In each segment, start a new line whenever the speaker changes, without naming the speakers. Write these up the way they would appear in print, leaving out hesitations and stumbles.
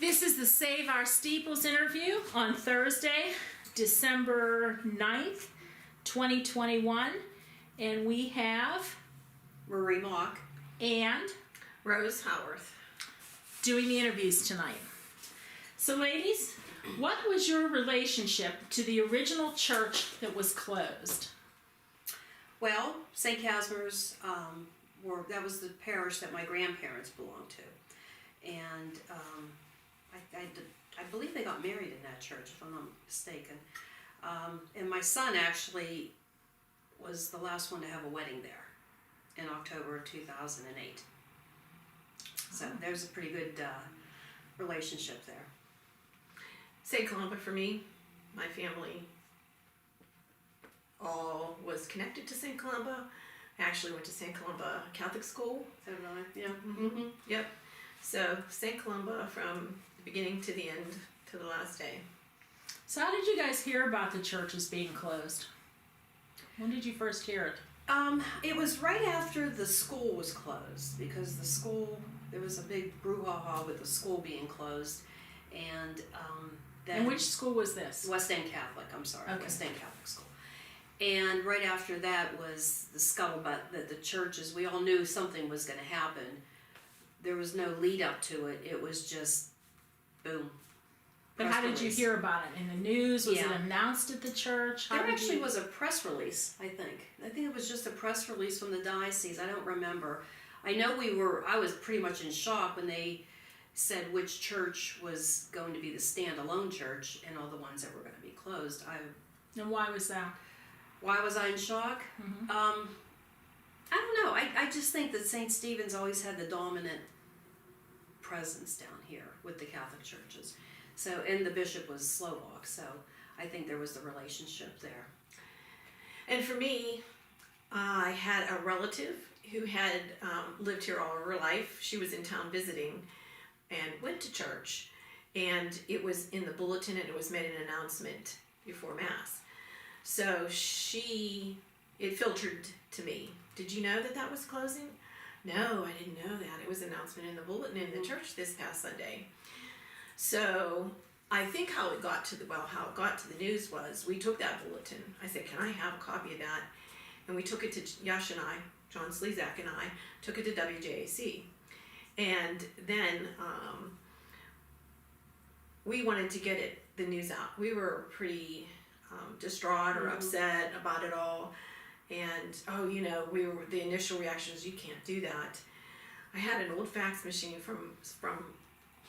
This is the Save Our Steeples interview on Thursday, December 9th, 2021. And we have
Marie Mock
and
Rose Howarth
doing the interviews tonight. So ladies, what was your relationship to the original church that was closed?
Well, St. Casimir's, that was the parish that my grandparents belonged to. And I believe they got married in that church, if I'm not mistaken. And my son actually was the last one to have a wedding there in October of 2008. So there's a pretty good relationship there.
St. Columba for me, my family all was connected to St. Columba. I actually went to St. Columba Catholic School.
Is that right? Yeah.
Mm-hmm. Yep. So St. Columba from the beginning to the end to the last day.
So how did you guys hear about the churches being closed? When did you first hear it?
It was right after the school was closed, because the school, there was a big brouhaha with the school being closed. And then
And which school was this?
West End Catholic, I'm sorry,
Okay.
West End Catholic School. And right after that was the scuttlebutt that the churches, we all knew something was going to happen. There was no lead up to it. It was just boom.
But how did you hear about it? In the news? Was it announced at the church?
There actually was a press release, I think. I think it was just a press release from the diocese. I don't remember. I know I was pretty much in shock when they said which church was going to be the standalone church and all the ones that were going to be closed.
And why was that?
Why was I in shock?
Mm-hmm.
I don't know. I just think that St. Stephen's always had the dominant presence down here with the Catholic churches. So, and the bishop was Slovak, so I think there was the relationship there.
And for me, I had a relative who had lived here all of her life. She was in town visiting and went to church, and it was in the bulletin and it was made an announcement before Mass. So it filtered to me. Did you know that was closing? No, I didn't know that. It was an announcement in the bulletin in the church this past Sunday. So I think how it got to the news was we took that bulletin. I said, can I have a copy of that? And we took it to Yash and I, John Slezak and I, took it to WJAC. And then we wanted to get the news out. We were pretty distraught or upset about it all. And, the initial reaction was, you can't do that. I had an old fax machine from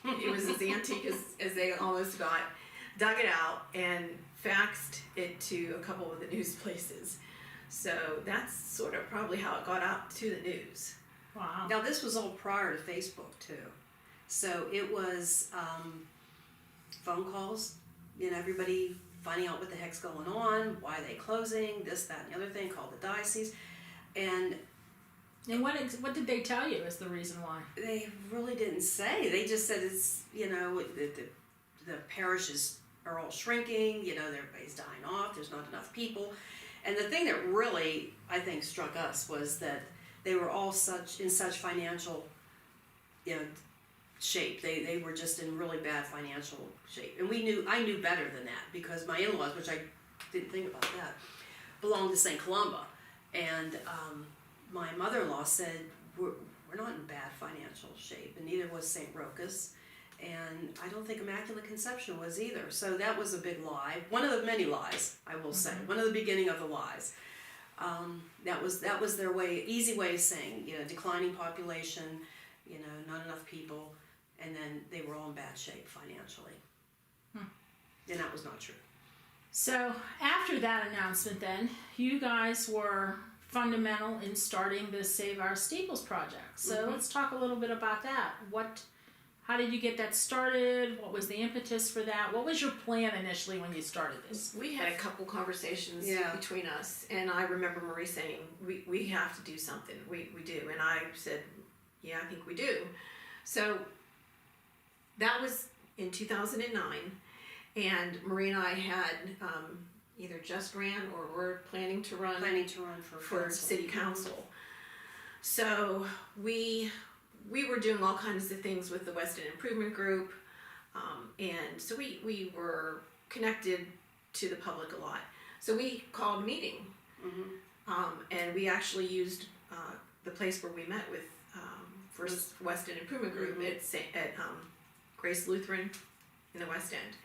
it was as antique as they almost got, dug it out and faxed it to a couple of the news places. So that's sort of probably how it got out to the news.
Wow.
Now this was all prior to Facebook too. So it was phone calls, everybody finding out what the heck's going on, why they closing, this, that, and the other thing, called the diocese. And
what did they tell you is the reason why?
they really didn't say. They just said it's, the parishes are all shrinking, everybody's dying off, there's not enough people. And the thing that really, I think, struck us was that they were all in such financial, shape. They were just in really bad financial shape. And I knew better than that, because my in-laws, which I didn't think about that, belonged to St. Columba. And my mother-in-law said, we're not in bad financial shape, and neither was St. Rochus. And I don't think Immaculate Conception was either. So that was a big lie. One of the many lies, I will say. One of the beginning of the lies. That was their easy way of saying, declining population, not enough people, and then they were all in bad shape financially. And that was not true.
So after that announcement then, you guys were fundamental in starting the Save Our Steeples project. So let's talk a little bit about that. How did you get that started? What was the impetus for that? What was your plan initially when you started this?
We had a couple conversations between us, and I remember Marie saying, we have to do something. We do. And I said, yeah, I think we do. So that was in 2009, and Marie and I had either just ran or were planning to run for city council. So we were doing all kinds of things with the West End Improvement Group. And so we were connected to the public a lot. So we called a meeting. And we actually used the place where we met with First West End Improvement Group at Grace Lutheran in the West End.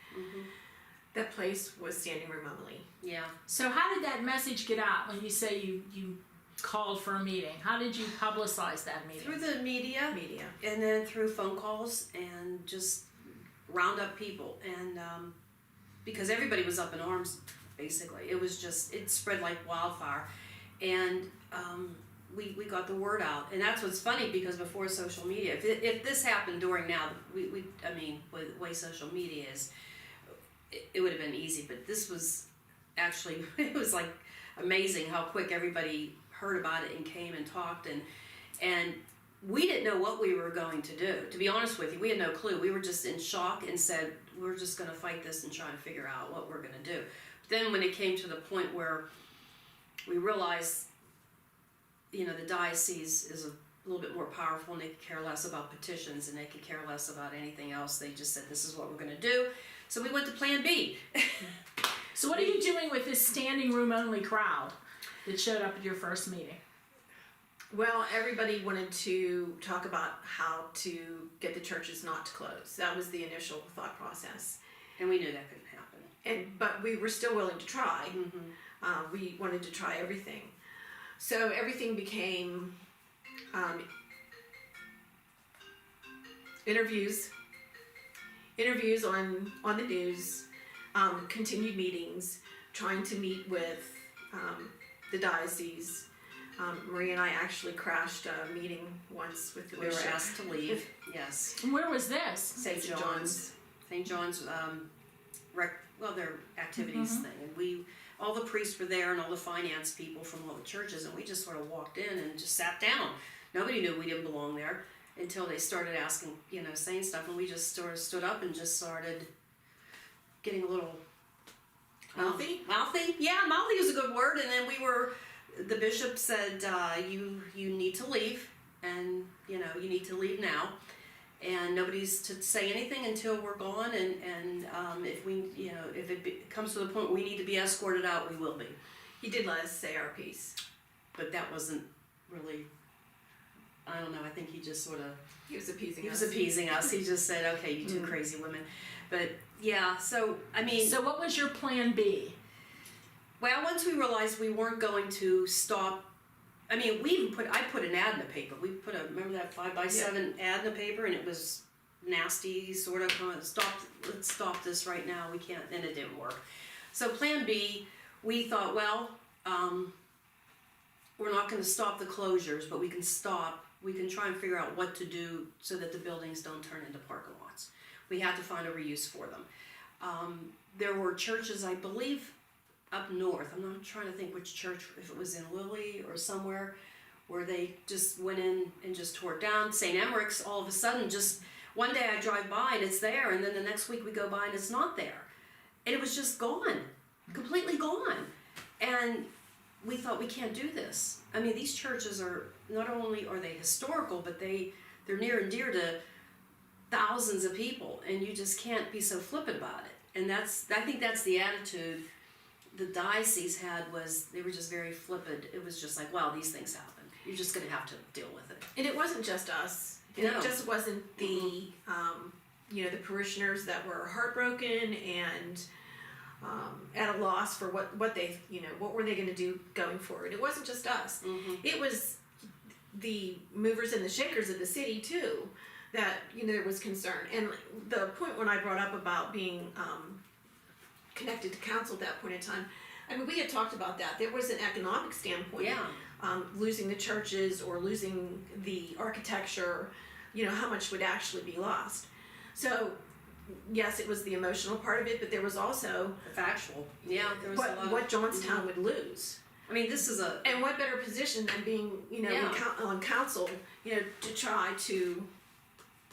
That place was standing room only.
Yeah.
So how did that message get out when you say you called for a meeting? How did you publicize that meeting?
Through the media. And then through phone calls and just round up people. And because everybody was up in arms, basically. It was just, it spread like wildfire. And we got the word out. And that's what's funny, because before social media, if this happened during now, I mean, with the way social media is, it would have been easy. But this was actually, it was like amazing how quick everybody heard about it and came and talked. And we didn't know what we were going to do. To be honest with you, we had no clue. We were just in shock and said, we're just going to fight this and try to figure out what we're going to do. Then when it came to the point where we realized, you know, the diocese is a little bit more powerful and they could care less about petitions and they could care less about anything else. They just said, this is what we're going to do. So we went to Plan B.
So what are you doing with this standing room only crowd that showed up at your first meeting?
Well, everybody wanted to talk about how to get the churches not to close. That was the initial thought process.
And we knew that couldn't happen.
But we were still willing to try. We wanted to try everything. So everything became interviews on the news, continued meetings, trying to meet with the diocese. Marie and I actually crashed a meeting once with the
We
bishop.
were asked to leave, yes.
And where was this?
St. John's. St. John's, their activities thing. And all the priests were there and all the finance people from all the churches, and we just sort of walked in and just sat down. Nobody knew we didn't belong there until they started asking, saying stuff, and we just sort of stood up and just started getting a little
Mouthy?
Mouthy? Yeah, mouthy is a good word. And then the bishop said, you need to leave, and you need to leave now. And nobody's to say anything until we're gone, and if it comes to the point where we need to be escorted out, we will be.
He did let us say our piece.
But that wasn't really, I don't know, I think he just sort of...
He was appeasing
us. He just said, okay, you two crazy women. But yeah, so, I mean...
So what was your plan B?
Well, once we realized we weren't going to stop... I mean, I put an ad in the paper. We put remember that 5x7 ad in the paper, and it was nasty, sort of, let's stop this right now, we can't, and it didn't work. So Plan B, we thought, well, we're not going to stop the closures, but we can try and figure out what to do so that the buildings don't turn into parking lots. We had to find a reuse for them. There were churches, I believe, up north. I'm not trying to think which church, if it was in Lilly or somewhere, where they just went in and just tore it down. St. Emmerich's, all of a sudden, just one day I drive by and it's there, and then the next week we go by and it's not there. And it was just gone, completely gone. And we thought, we can't do this. I mean, these churches are, not only are they historical, but they're near and dear to thousands of people, and you just can't be so flippant about it. And I think that's the attitude the diocese had, was they were just very flippant. It was just like, wow, these things happen. You're just going to have to deal with it.
And it wasn't just us. And
No.
It just wasn't the, the parishioners that were heartbroken and at a loss for what they, what were they going to do going forward. It wasn't just us. It was the movers and the shakers of the city too, that, there was concern. And the point when I brought up about being connected to council at that point in time, I mean, we had talked about that. There was an economic standpoint.
Yeah.
Losing the churches or losing the architecture, how much would actually be lost. So, yes, it was the emotional part of it, but there was also
The factual. Yeah, there was a lot
what Johnstown would lose.
I mean, this is a...
And what better position than being, on council, to try to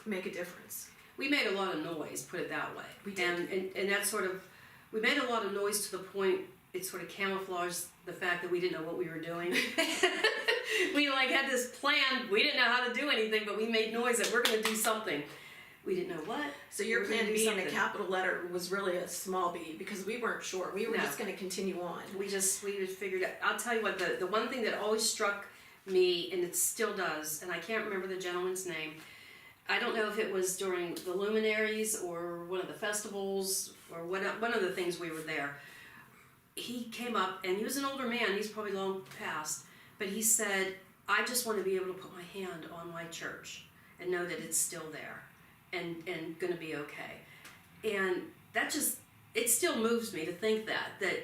make a difference.
We made a lot of noise, put it that way.
We did.
And that sort of... We made a lot of noise to the point it sort of camouflaged the fact that we didn't know what we were doing. We had this plan. We didn't know how to do anything, but we made noise that we're going to do something. we didn't know what.
So your
We were
plan
gonna
to
do
be in a
something.
capital letter was really a small b because we weren't sure. We were
No.
just going to continue on.
We just figured out. I'll tell you what, the one thing that always struck me, and it still does, and I can't remember the gentleman's name. I don't know if it was during the luminaries or one of the festivals or one of the things we were there. He came up, and he was an older man. He's probably long past, but he said, "I just want to be able to put my hand on my church and know that it's still there and going to be okay." And that just, it still moves me to think that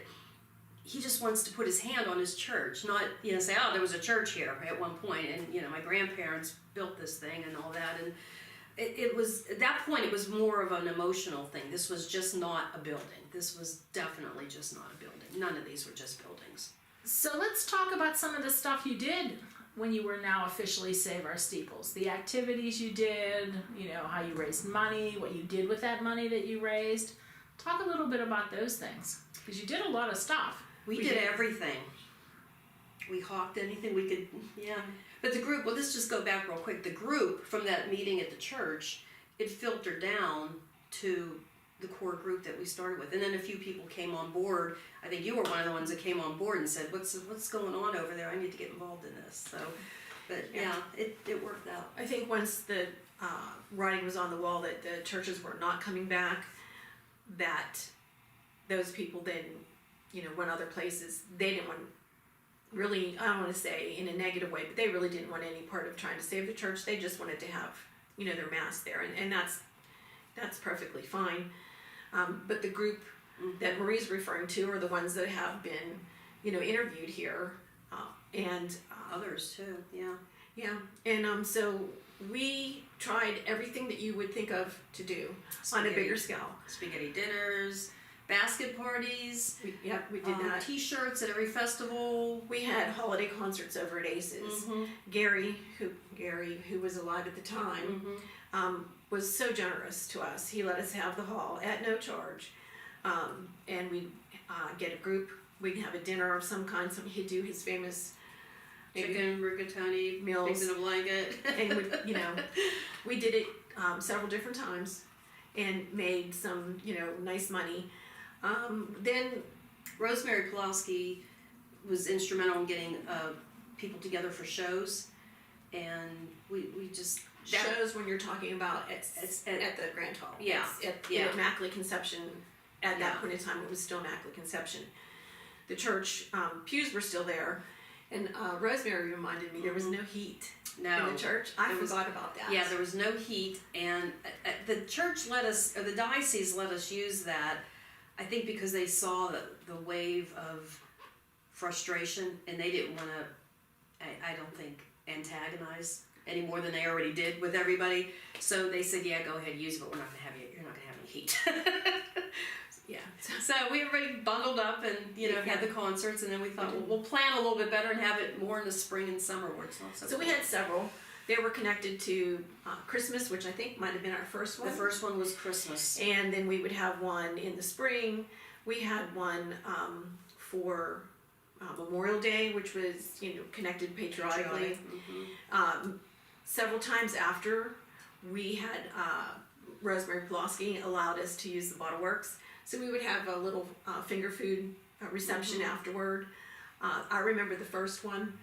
he just wants to put his hand on his church, not, say, "Oh, there was a church here at one point, and my grandparents built this thing and all that." And it was, at that point, it was more of an emotional thing. This was just not a building. This was definitely just not a building. None of these were just buildings.
So let's talk about some of the stuff you did when you were now officially Save Our Steeples. The activities you did, how you raised money, what you did with that money that you raised. Talk a little bit about those things, because you did a lot of stuff.
We did everything. We hawked anything we could, yeah. But the group, well, let's just go back real quick. The group from that meeting at the church, it filtered down to the core group that we started with. And then a few people came on board. I think you were one of the ones that came on board and said, what's going on over there? I need to get involved in this. So, but yeah, it worked out.
I think once the writing was on the wall that the churches were not coming back, that those people then, went other places. They didn't want, really, I don't want to say in a negative way, but they really didn't want any part of trying to save the church. They just wanted to have, their mass there, and that's perfectly fine. But the group that Marie's referring to are the ones that have been, interviewed here, and
Others too, yeah.
yeah, and so we tried everything that you would think of to do on a bigger scale.
Spaghetti dinners, basket parties.
We did that.
T-shirts at every festival.
We had holiday concerts over at Aces.
Mm-hmm.
Gary, who was alive at the time, was so generous to us. He let us have the hall at no charge, and we'd get a group. We'd have a dinner of some kind. So he'd do his famous
Chicken, rigatoni,
meals.
pigs in a blanket.
And we did it several different times and made some nice money. Then
Rosemary Pulaski was instrumental in getting people together for shows, and we just
shows when you're talking about at the Grand Hall.
Yeah,
At Immaculate Conception. At that point in time, it was still Immaculate Conception. The church pews were still there, and Rosemary reminded me there was no heat in the church. I forgot about that.
Yeah, there was no heat, and the church let us, or the diocese let us use that. I think because they saw the wave of frustration, and they didn't want to, I don't think, antagonize any more than they already did with everybody. So they said, "Yeah, go ahead, use it, but you're not going to have any heat."
Yeah.
So we already bundled up and had the concerts, and then we thought, well, we'll plan a little bit better and have it more in the spring and summer where it's not so.
So we had several. They were connected to Christmas, which I think might have been our first one.
The first one was Christmas.
And then we would have one in the spring. We had one for Memorial Day, which was connected patriotically.
Mm-hmm.
Several times after, we had Rosemary Pulaski allowed us to use the Bottle Works, so we would have a little finger food reception afterward. I remember the first one.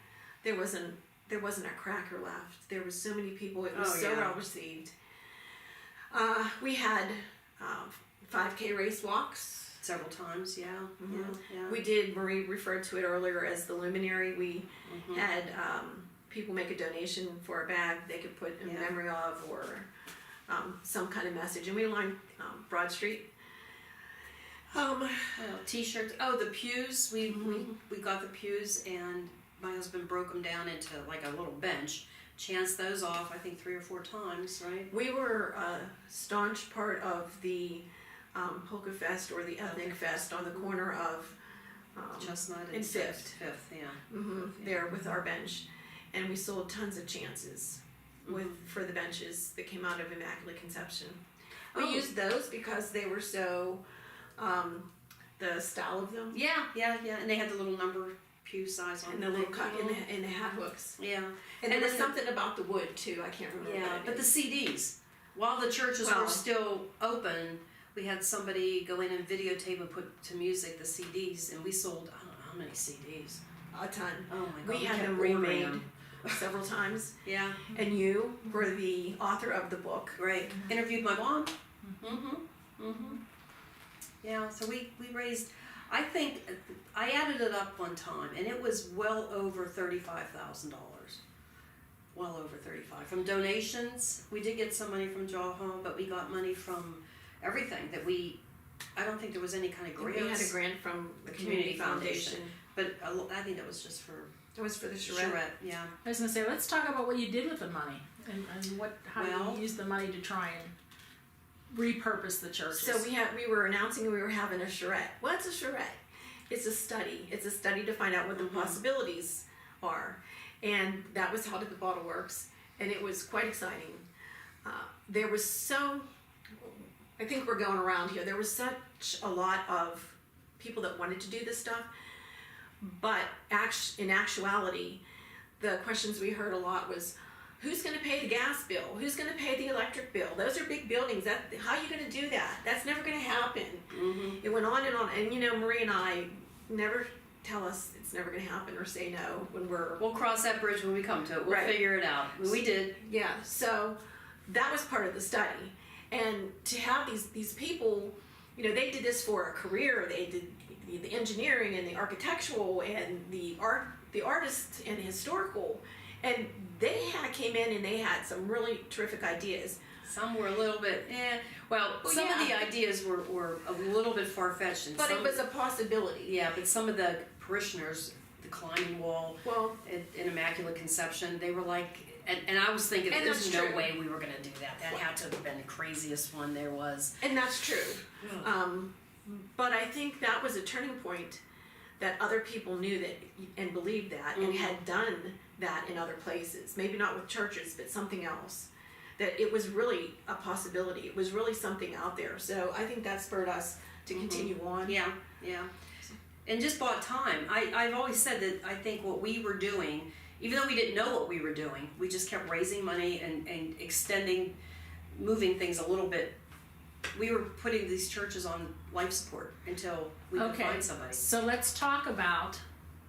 There wasn't a cracker left. There were so many people. It was well received. We had 5K race walks.
Several times, yeah.
Mm-hmm.
Yeah.
We did, Marie referred to it earlier as the luminary. We had people make a donation for a bag they could put in memory of, or some kind of message. And we lined Broad Street.
T-shirts. Oh, the pews. We got the pews, and my husband broke them down into like a little bench. Chanced those off, I think 3 or 4 times, right?
We were a staunch part of the Polka Fest, or the Ethnic Fest, on the corner of
Chestnut
and Fifth.
Fifth, yeah.
There with our bench, and we sold tons of chances for the benches that came out of Immaculate Conception. We used those because they were so the style of them.
Yeah, and they had the little number pew size on
and the little cut in the hat hooks.
Yeah,
and there was something about the wood too. I can't remember.
Yeah, but the CDs. while the churches
Well-
were still open, we had somebody go in and videotape and put to music the CDs, and we sold, I don't know how many CDs.
A ton.
Oh my God.
We had
kept
them
ordering
remade
them.
several times.
Yeah,
And you were the author of the book.
great. Interviewed my mom. Yeah, so we raised, I think, I added it up one time, and it was well over $35,000. Well over 35. From donations, we did get some money from Jaw Home, but we got money from everything that I don't think there was any kind of grants.
We had a grant from the Community Foundation.
But I think that was just for
It was for the charrette.
charrette, yeah.
I was gonna say, let's talk about what you did with the money and how
Well-
you used the money to try and repurpose the churches.
So we were announcing we were having a charrette. What's a charrette? It's a study. It's a study to find out what the possibilities are. And that was held at the Bottle Works, and it was quite exciting. There was I think we're going around here, there was such a lot of people that wanted to do this stuff, but in actuality, the questions we heard a lot was, who's going to pay the gas bill? Who's going to pay the electric bill? Those are big buildings. How are you going to do that? That's never going to happen. It went on, and Marie and I never tell us it's never going to happen or say no when
We'll cross that bridge when we come to it. We'll
Right.
figure it out. We did.
Yeah, so that was part of the study. And to have these people, they did this for a career. They did the engineering and the architectural and the artists and the historical. And they came in and they had some really terrific ideas.
Some were a little bit, Well, some of the ideas were a little bit far-fetched.
But it was a possibility.
Yeah, but some of the parishioners, the climbing wall,
Well,
in Immaculate Conception, they were like, and I was thinking,
And
there's
that's
no
true.
way we were going to do that. That had to have been the craziest one there was.
and that's true. But I think that was a turning point that other people knew that and believed that and had done that in other places. Maybe not with churches, but something else. That it was really a possibility. It was really something out there. So I think that spurred us to continue on.
Yeah. And just bought time. I've always said that I think what we were doing, even though we didn't know what we were doing, we just kept raising money and extending, moving things a little bit. We were putting these churches on life support until we could find somebody.
So let's talk about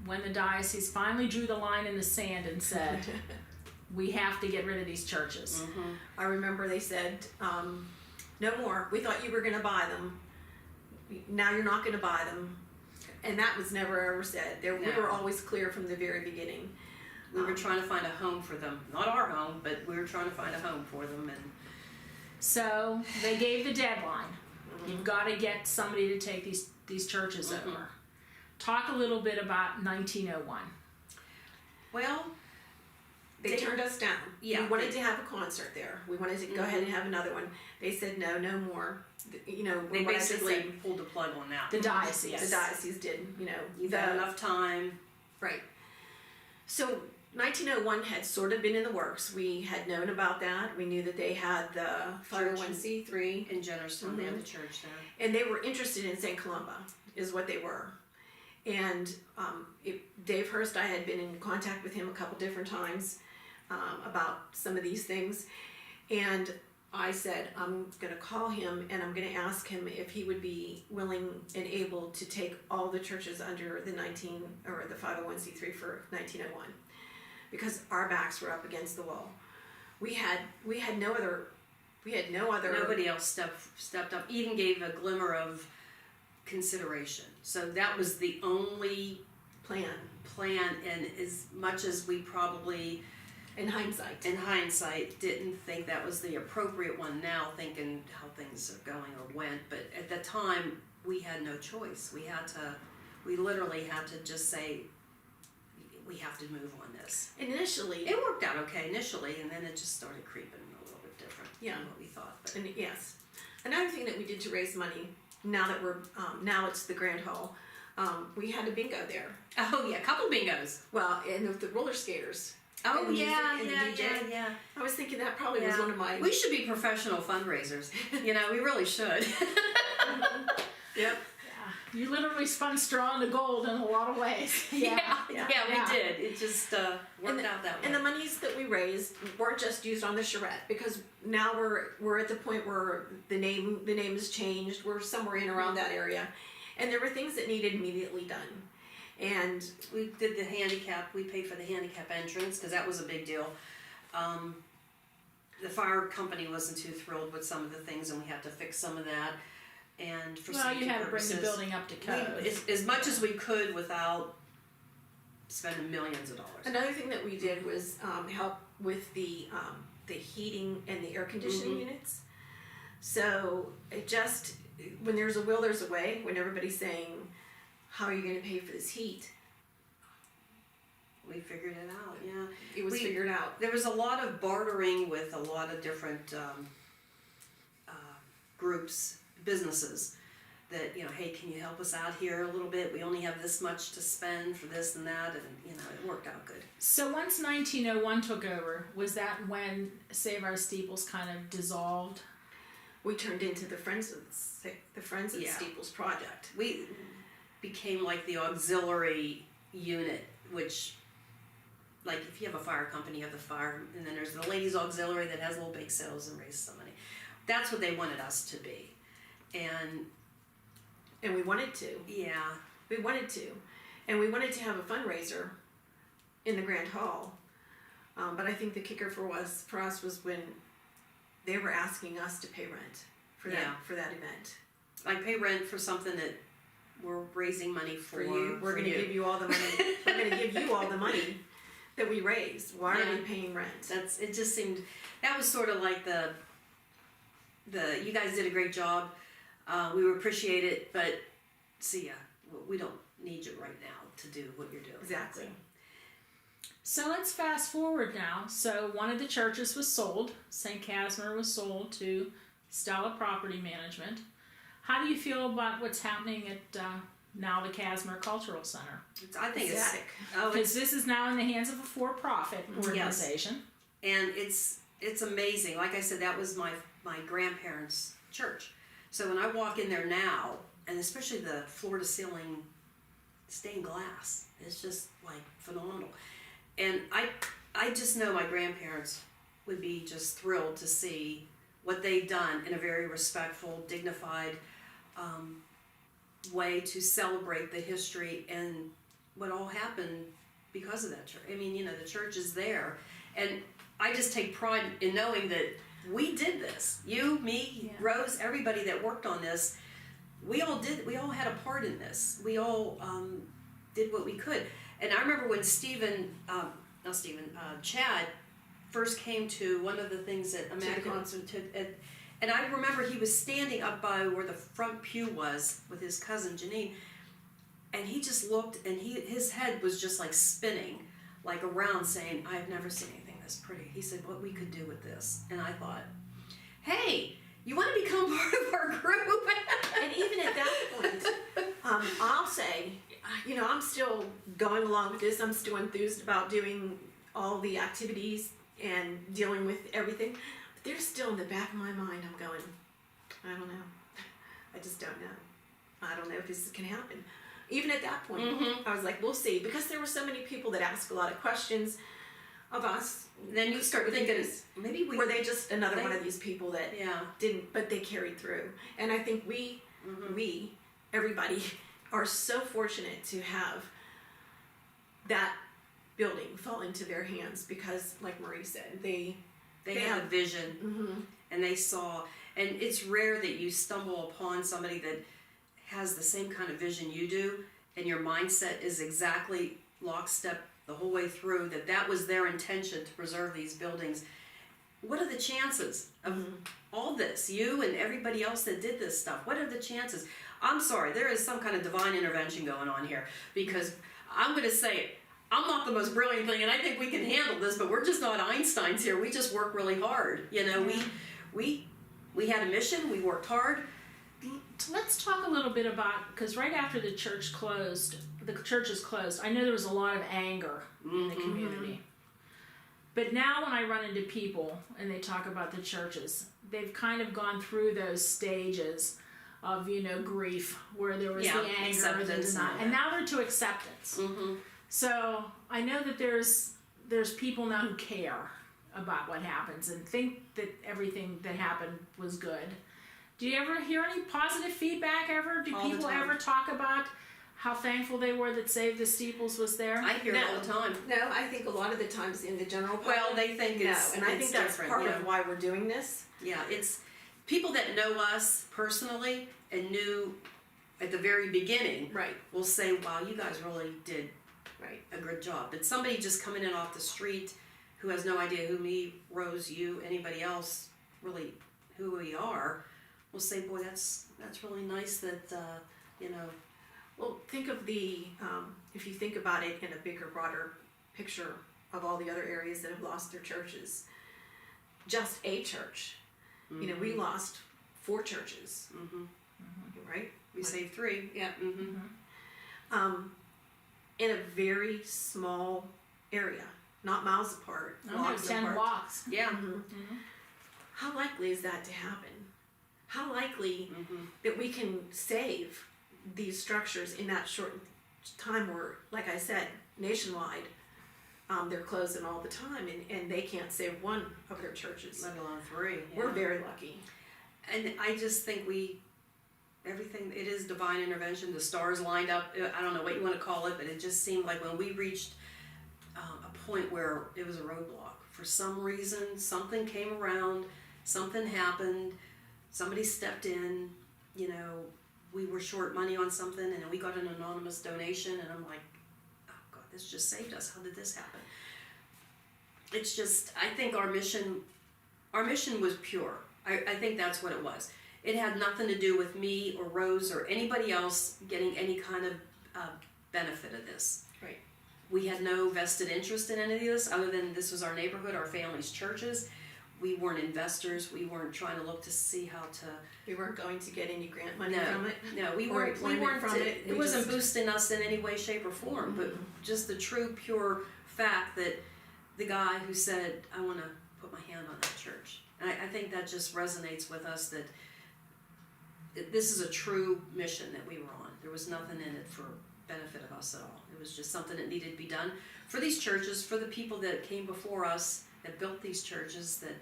when the diocese finally drew the line in the sand and said, we have to get rid of these churches.
I remember they said, no more. We thought you were going to buy them. Now you're not going to buy them. And that was never ever said. We
No.
were always clear from the very beginning.
We were trying to find a home for them. Not our home, but we were trying to find a home for them. And
So they gave the deadline. You've got to get somebody to take these churches over. Talk a little bit about 1901.
well,
They turned us down.
Yeah,
We wanted to have a concert there. We wanted to go ahead and have another one. They said no more.
they
what I just
basically
said,
pulled the plug on that.
The diocese.
the diocese did.
You've had enough time.
Right. So 1901 had sort of been in the works. We had known about that. We knew that they had the 501c3,
In Jennerstown, they had the church there.
and they were interested in St. Columba, is what they were. And Dave Hurst, I had been in contact with him a couple different times about some of these things, and I said I'm going to call him and I'm going to ask him if he would be willing and able to take all the churches under the 501c3 for 1901, because our backs were up against the wall. We had no other.
Nobody else stepped up, even gave a glimmer of consideration. So that was the only
plan
and as much as we probably,
in hindsight.
didn't think that was the appropriate one now, thinking how things are going or went. But at the time, we had no choice. We literally had to just say, we have to move on this.
Initially,
It worked out okay initially, and then it just started creeping a little bit different than what we thought. But
and yes, another thing that we did to raise money. Now that we're now it's the Grand Hall. We had a bingo there.
oh yeah, a couple bingos.
Well, and the roller skaters.
Oh
And the music
yeah,
and the
yeah,
DJ.
yeah.
I was thinking that probably was
Yeah.
one of my.
We should be professional fundraisers. We really should.
Yep.
You literally spun straw into gold in a lot of ways.
Yeah, we did. It just worked out that way.
And the monies that we raised weren't just used on the charrette, because now we're at the point where the name has changed. We're somewhere in around that area, and there were things that needed immediately done. And
we did the handicap. We paid for the handicap entrance because that was a big deal. The fire company wasn't too thrilled with some of the things, and we had to fix some of that. And for safety
you had to bring
purposes,
the building up to code.
as much as we could without spending millions of dollars.
another thing that we did was help with the heating and the air conditioning units. So it just, when there's a will, there's a way. When everybody's saying, "How are you going to pay for this heat?"
We figured it out. Yeah,
It was figured out.
There was a lot of bartering with a lot of different groups, businesses, that, hey, can you help us out here a little bit? We only have this much to spend for this and that, and it worked out good.
So once 1901 took over, was that when Save Our Steeples kind of dissolved?
We turned into the Friends of Steeples project.
We became like the auxiliary unit, which, like, if you have a fire company, you have the fire, and then there's the ladies auxiliary that has little bake sales and raises some money. That's what they wanted us to be.
And we wanted to.
Yeah.
We wanted to. And we wanted to have a fundraiser in the Grand Hall. But I think the kicker for us was when they were asking us to pay rent for that event.
Like, pay rent for something that we're raising money for
you. We're going to give you all the money. We're going to give you all the money that we raised. Why are we paying rent?
It just seemed, that was sort of like the you guys did a great job. We appreciate it, but see ya. We don't need you right now to do what you're doing.
Exactly.
So let's fast forward now. So one of the churches was sold. St. Casimir was sold to Stella Property Management. How do you feel about what's happening at now the Casimir Cultural Center?
I think
ecstatic.
Because this is now in the hands of a for-profit organization.
Yes. And it's amazing. Like I said, that was my grandparents' church. So when I walk in there now, and especially the floor-to-ceiling stained glass, it's just like phenomenal. And I just know my grandparents would be just thrilled to see what they've done in a very respectful, dignified way to celebrate the history and what all happened because of that church. I mean, the church is there. And I just take pride in knowing that we did this. You, me, Rose, everybody that worked on this, we all had a part in this. We all did what we could. And I remember when Chad first came to one of the things that and I remember he was standing up by where the front pew was with his cousin Janine, and he just looked, and his head was just like spinning, like around, saying, "I've never seen anything this pretty." He said, "What we could do with this," and I thought, "Hey, you want to become part of our group?"
And even at that point, I'll say, I'm still going along with this. I'm still enthused about doing all the activities and dealing with everything. But there's still in the back of my mind, I'm going, I don't know. I just don't know. I don't know if this can happen. Even at that point, I was like, we'll see. Because there were so many people that asked a lot of questions of us.
Then you start thinking, maybe
were they just another one of these people that didn't, but they carried through. And I think we, everybody, are so fortunate to have that building fall into their hands because, like Marie said, they
had a vision, and they saw. And it's rare that you stumble upon somebody that has the same kind of vision you do, and your mindset is exactly lockstep the whole way through, that was their intention to preserve these buildings. What are the chances of all this? You and everybody else that did this stuff, what are the chances? I'm sorry, there is some kind of divine intervention going on here, because I'm going to say it. I'm not the most brilliant thing, and I think we can handle this, but we're just not Einsteins here. We just work really hard. We had a mission. We worked hard.
Let's talk a little bit about, because right after the church is closed, I know there was a lot of anger in the community. But now when I run into people and they talk about the churches, they've kind of gone through those stages of grief, where there was
Yeah,
the anger,
acceptance
the
and
denial,
all
and
that.
now they're to acceptance.
Mm-hmm.
So I know that there's people now who care about what happens and think that everything that happened was good. Do you ever hear any positive feedback ever? Do
All the
people
time.
ever talk about how thankful they were that Save the Steeples was there?
I hear it all the time.
No, I think a lot of the times in the general public.
Well, they think it's
and I
it's
think that's
different,
part
yeah.
of why we're doing this.
Yeah, it's people that know us personally and knew at the very beginning
Right.
will say, wow, you guys really did
Right.
a good job. But somebody just coming in off the street who has no idea who me, Rose, you, anybody else, really who we are, will say, boy, that's really nice that,
Well, think of if you think about it in a bigger, broader picture of all the other areas that have lost their churches, just a church.
mm-hmm.
We lost 4 churches,
Mm-hmm.
right?
We saved 3.
Yeah.
Mm-hmm.
In a very small area, not miles apart,
I know,
blocks
10
apart.
blocks.
Yeah.
Mhm. How likely is that to happen? How likely
Mm-hmm.
that we can save these structures in that short time where, like I said, nationwide, they're closing all the time and they can't save one of their churches.
Let alone 3. Yeah.
We're very lucky.
And I just think everything, it is divine intervention. The stars lined up. I don't know what you want to call it, but it just seemed like when we reached a point where it was a roadblock. For some reason, something came around, something happened, somebody stepped in, we were short money on something, and then we got an anonymous donation, and I'm like, oh God, this just saved us. How did this happen? It's just, I think our mission was pure. I think that's what it was. It had nothing to do with me or Rose or anybody else getting any kind of benefit of this.
Right.
We had no vested interest in any of this other than this was our neighborhood, our family's churches. We weren't investors. We weren't trying to look to see how to.
We weren't going to get any grant money
No,
from it.
no, we
Or
weren't. We
employment
weren't.
from it.
It
We
wasn't
just-
boosting us in any way, shape, or form. But just the true, pure fact that the guy who said, "I want to put my hand on that church," and I think that just resonates with us. That this is a true mission that we were on. There was nothing in it for benefit of us at all. It was just something that needed to be done for these churches, for the people that came before us, that built these churches, that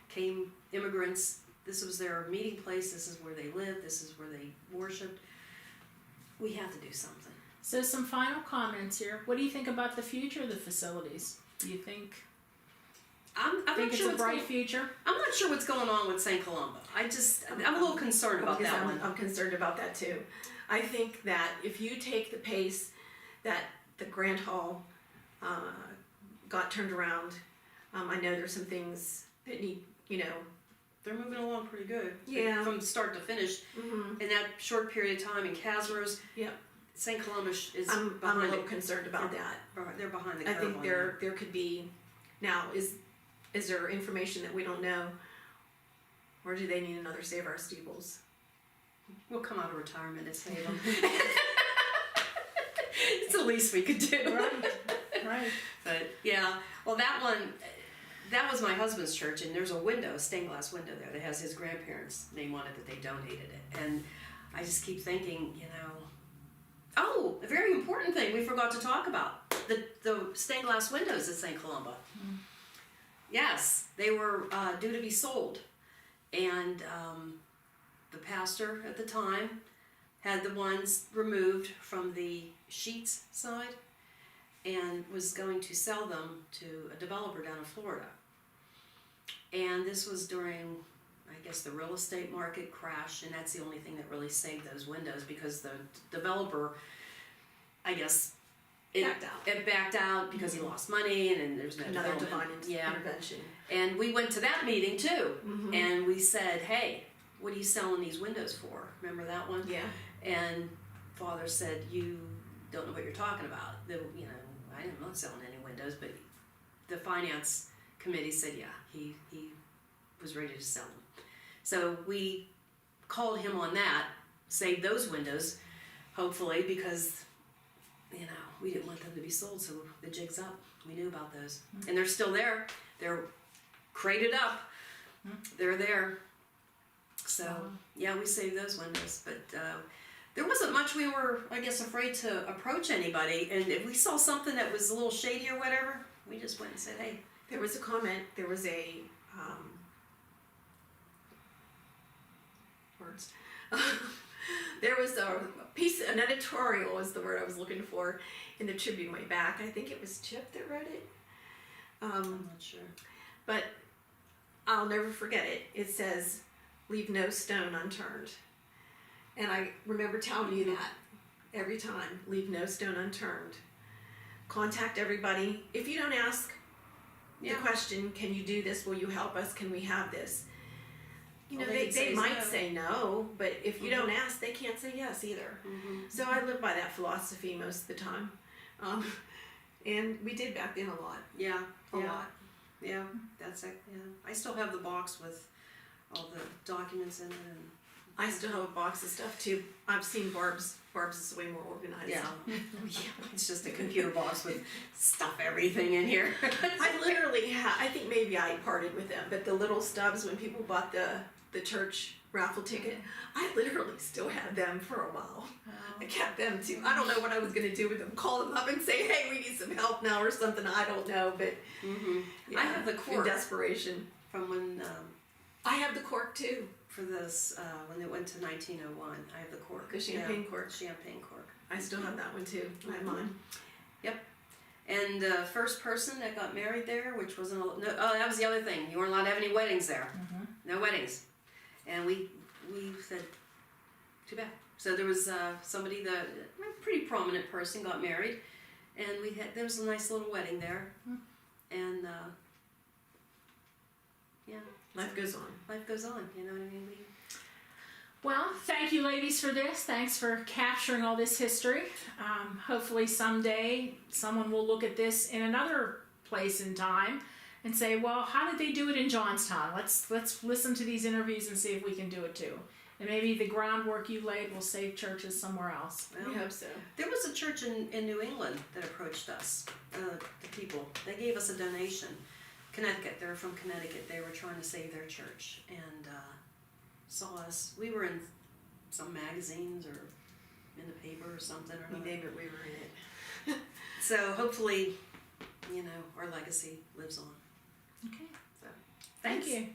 came immigrants. This was their meeting place. This is where they lived. This is where they worshipped. We had to do something.
So some final comments here. What do you think about the future of the facilities? Do you think
I'm
think
not
it's
sure
a
what's
bright
going,
future?
I'm not sure what's going on with St. Columba. I'm a little concerned about
Because
that one.
I'm concerned about that too. I think that if you take the pace that the Grand Hall got turned around, I know there's some things that need,
They're moving along pretty good.
Yeah.
From start to finish. In that short period of time in Casmer's,
Yep.
St. Columba is
I'm a
behind
little concerned about that.
They're behind the
I
curve
think
on
there could be, now, is there information that we don't know? Or do they need another Save Our Steeples?
that. We'll come out of retirement and save them. It's the least we could do.
Right.
But yeah, well, that was my husband's church, and there's a stained glass window there that has his grandparents' name on it that they donated it. And I just keep thinking, oh, a very important thing we forgot to talk about, the stained glass windows at St. Columba. Yes, they were due to be sold, and the pastor at the time had the ones removed from the sheets side and was going to sell them to a developer down in Florida. And this was during, I guess, the real estate market crash, and that's the only thing that really saved those windows, because the developer, I guess, it backed out because he lost money, and there's no
Another
development.
divine intervention.
And we went to that meeting too, and we said, hey, what are you selling these windows for? Remember that one?
Yeah.
And Father said, you don't know what you're talking about. I'm not selling any windows, but the finance committee said, yeah, he was ready to sell them. So we called him on that, saved those windows, hopefully, because, we didn't want them to be sold, so the jig's up. We knew about those. And they're still there. They're crated up. They're there. So yeah, we saved those windows, but there wasn't much we were, I guess, afraid to approach anybody. And if we saw something that was a little shady or whatever, we just went and said, hey.
There was a comment, there was a, words. There was a piece, an editorial is the word I was looking for, in the Tribune way back. I think it was Chip that wrote it.
I'm not sure.
But I'll never forget it. It says, leave no stone unturned. And I remember telling you that every time, leave no stone unturned. Contact everybody. If you don't ask the question, can you do this? Will you help us? Can we have this? You know, they might say no, but if you don't ask, they can't say yes either. So I live by that philosophy most of the time. And we did back then a lot.
Yeah.
A lot.
Yeah, that's it. Yeah, I still have the box with all the documents in it, and
I still have a box of stuff too. I've seen Barb's. Barb's is way more organized.
yeah, it's just a computer box with stuff everything in here.
I literally have. I think maybe I parted with them, but the little stubs when people bought the church raffle ticket, I literally still had them for a while. I kept them too. I don't know what I was going to do with them. Call them up and say, hey, we need some help now or something. I don't know, but
I have the cork
in desperation.
from when
I have the cork too.
for this when it went to 1901. I have the cork.
The champagne cork.
Champagne cork.
I still have that one too. I have mine.
Yep. And the first person that got married there, which wasn't that was the other thing. You weren't allowed to have any weddings there. No weddings. And we said, too bad. So there was somebody that a pretty prominent person got married, and there was a nice little wedding there, and yeah,
Life goes on.
life goes on. You know what I mean?
Well, thank you, ladies, for this. Thanks for capturing all this history. Hopefully someday someone will look at this in another place in time and say, well, how did they do it in Johnstown? Let's listen to these interviews and see if we can do it too. And maybe the groundwork you laid will save churches somewhere else.
I hope so.
There was a church in New England that approached us, the people. They gave us a donation. Connecticut, they were from Connecticut. They were trying to save their church and saw us. We were in some magazines or in the paper or something. Or
You name it, we were in it.
So hopefully, our legacy lives on.
Okay.
So,
Thank
thanks.
you.